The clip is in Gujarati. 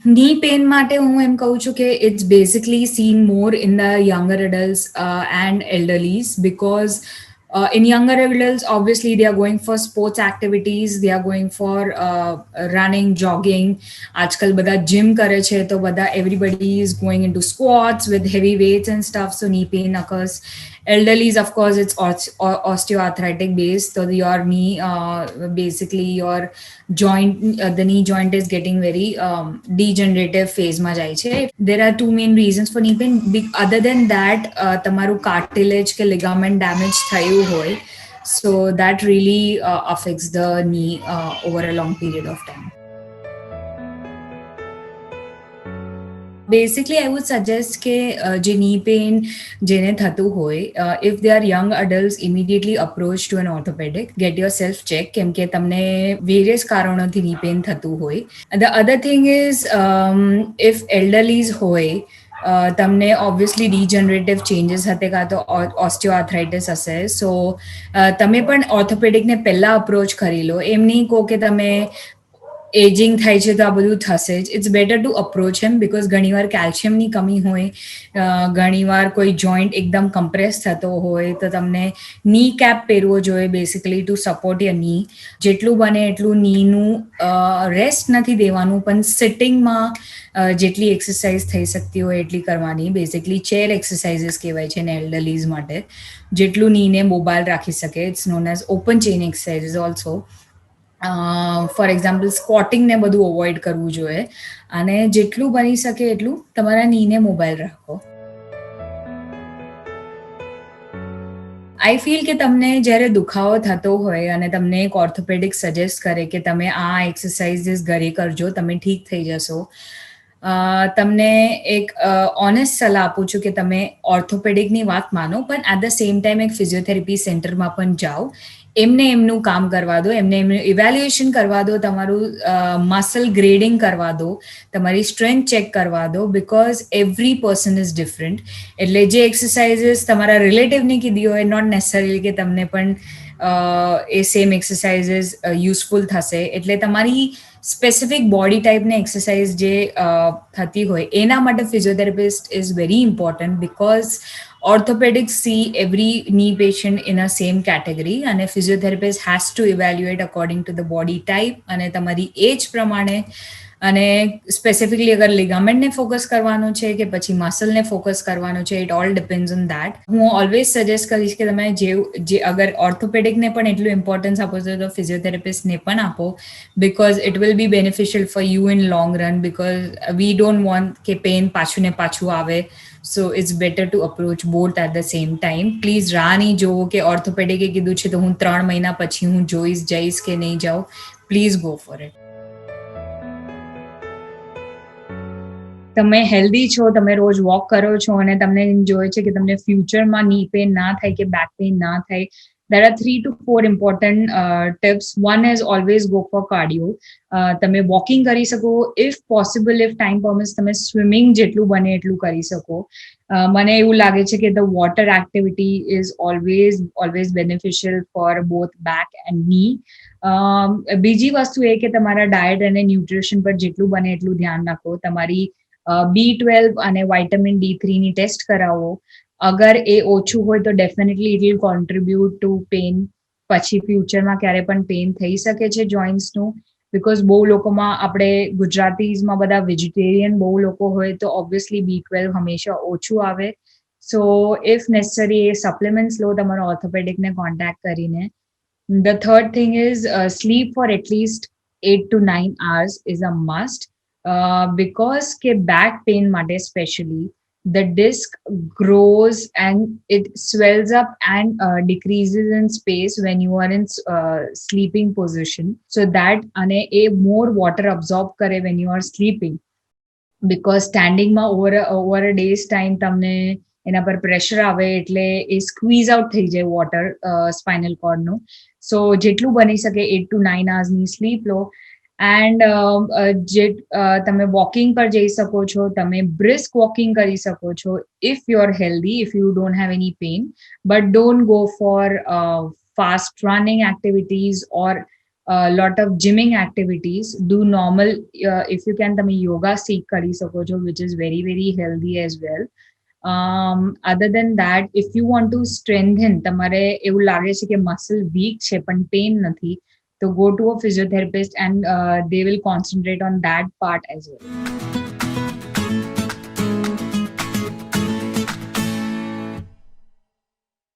ની પેન માટે હું એમ કહું છું કે it's basically seen more in the younger adults and elderlies because in younger adults obviously they are going for sports activities, they are going for running, jogging. આજકાલ બધા જીમ કરે છે તો બધા everybody is going into squats with heavy weights and stuff, so knee pain occurs. Elderlies, of course, it's osteoarthritic based, so your knee, basically your joint, the knee joint is getting very degenerative phase માં જાય છે. There are two main reasons for knee pain. Other than that, તમારું cartilage કે ligament damage થયું હોય, so that really affects the knee over a long period of time. Basically, I would suggest કે જે knee pain જેને થતું હોય, if they are young adults, immediately approach to an orthopedic, get yourself checked કેમ કે તમને various કારણોથી knee pain થતું હોય. The other thing is, if elderlies હોય, તમને ઓબ્વિયસલી ડિજનરેટિવ ચેન્જીસ હતે કાં તો ઓસ્ટિયોઆર્થરાઇટિસ હશે, સો તમે પણ ઓર્થોપેડિકને પહેલાં અપ્રોચ કરી લો. એમ નહીં કહો કે તમે એજિંગ થાય છે તો આ બધું થશે જ. It's better to approach him because ઘણીવાર કેલ્શિયમની કમી હોય, ઘણીવાર કોઈ જોઈન્ટ એકદમ કમ્પ્રેસ થતો હોય તો તમને ની કેપ પહેરવો જોઈએ બેસિકલી ટુ સપોર્ટ યર ની. જેટલું બને એટલું નીનું રેસ્ટ નથી દેવાનું, પણ સિટિંગમાં જેટલી એક્સરસાઇઝ થઈ શકતી હોય એટલી કરવાની. બેસિકલી ચેર એક્સરસાઇઝીસ કહેવાય છે ને એલ્ડરલીઝ માટે, જેટલું નીને મોબાઈલ રાખી શકે. It's known as open chain exercises also. For example સ્કોટિંગને બધું અવોઇડ કરવું જોઈએ, અને જેટલું બની શકે એટલું તમારા નીને મોબાઈલ રાખો. આઈ ફીલ કે તમને જ્યારે દુખાવો થતો હોય અને તમને એક ઓર્થોપેડિક સજેસ્ટ કરે કે તમે આ એક્સરસાઇઝીસ ઘરે કરજો, તમે ઠીક થઈ જશો, તમને એક ઓનેસ્ટ સલાહ આપું છું કે તમે ઓર્થોપેડિકની વાત માનો, પણ એટ ધ સેમ ટાઈમ એક ફિઝિયોથેરાપી સેન્ટરમાં પણ જાઓ. એમને એમનું કામ કરવા દો, એમને એમનું ઇવેલ્યુએશન કરવા દો, તમારું મસલ ગ્રેડિંગ કરવા દો, તમારી સ્ટ્રેન્થ ચેક કરવા દો, because every person is different. એટલે જે એક્સરસાઇઝીસ તમારા રિલેટિવને કીધી હોય, નોટ નેસેસરીલી કે તમને પણ એ સેમ એક્સરસાઇઝીસ યુઝફુલ થશે. એટલે તમારી સ્પેસિફિક બોડી ટાઈપને એક્સરસાઇઝ જે થતી હોય એના માટે physiotherapist is very important, because orthopedics see every knee patient in a same category, અને physiotherapist has to evaluate according to the body type અને તમારી એજ પ્રમાણે. અને સ્પેસિફિકલી અગર લિગામેન્ટને ફોકસ કરવાનું છે કે પછી મસલને ફોકસ કરવાનું છે, it all depends on that. હું ઓલવેઝ સજેસ્ટ કરીશ કે તમે જે અગર ઓર્થોપેડિકને પણ એટલું ઇમ્પોર્ટન્સ આપો છો તો ફિઝિયોથેરાપિસ્ટને પણ આપો, because it will be beneficial for you in long run, because we don't want કે પેન પાછું ને પાછું આવે. So it's better to approach both at the same time. Please રાહ નહીં જોવો કે ઓર્થોપેડિકે કીધું છે તો હું 3 મહિના પછી હું જઈશ કે નહીં જાઉં. Please go for it. તમે હેલ્ધી છો, તમે રોજ વોક કરો છો અને તમને જોઈએ છે કે તમને ફ્યુચરમાં ની પેન ના થાય કે બેક પેન ના થાય, there are 3 to 4 important tips. One is always go for cardio. તમે વોકિંગ કરી શકો, if possible, if time permits તમે સ્વિમિંગ જેટલું બને એટલું કરી શકો. મને એવું લાગે છે કે the water activity is always beneficial for both back and ની. બીજી વસ્તુ એ કે તમારા ડાયટ અને ન્યુટ્રિશન પર જેટલું બને એટલું ધ્યાન રાખો. તમારી B12 અને વાઇટામિન D3 ની ટેસ્ટ કરાવો. અગર એ ઓછું હોય તો definitely it will contribute to pain. પછી ફ્યુચરમાં ક્યારે પણ પેન થઈ શકે છે જોઈન્ટ્સનું, બિકોઝ બહુ લોકોમાં, આપણે ગુજરાતીઝમાં બધા વેજીટેરિયન બહુ લોકો હોય તો ઓબ્વિયસલી B12 હંમેશા ઓછું આવે. સો ઇફ નેસેસરી એ સપ્લિમેન્ટ્સ લો તમારા ઓર્થોપેડિકને કોન્ટેક્ટ કરીને. The third thing is sleep for at least 8 to 9 hours is a must. Because કે બેક પેન માટે specially the disc grows and it swells up and decreases in space when you are in sleeping position, so that અને એ more water absorb કરે when you are sleeping, because સ્ટેન્ડિંગમાં ઓવર અ ડેઝ ટાઈમ તમને એના પર પ્રેશર આવે એટલે એ સ્ક્વીઝ આઉટ થઈ જાય વોટર સ્પાઇનલ કોર્ડનું. સો જેટલું બની શકે 8 to 9 hours સ્લીપ લો. એન્ડ જે તમે વોકિંગ પર જઈ શકો છો, તમે બ્રિસ્ક વોકિંગ કરી શકો છો if you are healthy, if you don't have any pain, but don't go for fast running activities or lot of gymming activities. Do normal, if you can, તમે yoga seek કરી શકો છો, which is very, very healthy as well. Other than that, if you want to strengthen, તમારે એવું લાગે છે કે muscle weak છે પણ pain નથી, તો go to a physiotherapist and they will concentrate on that part as well.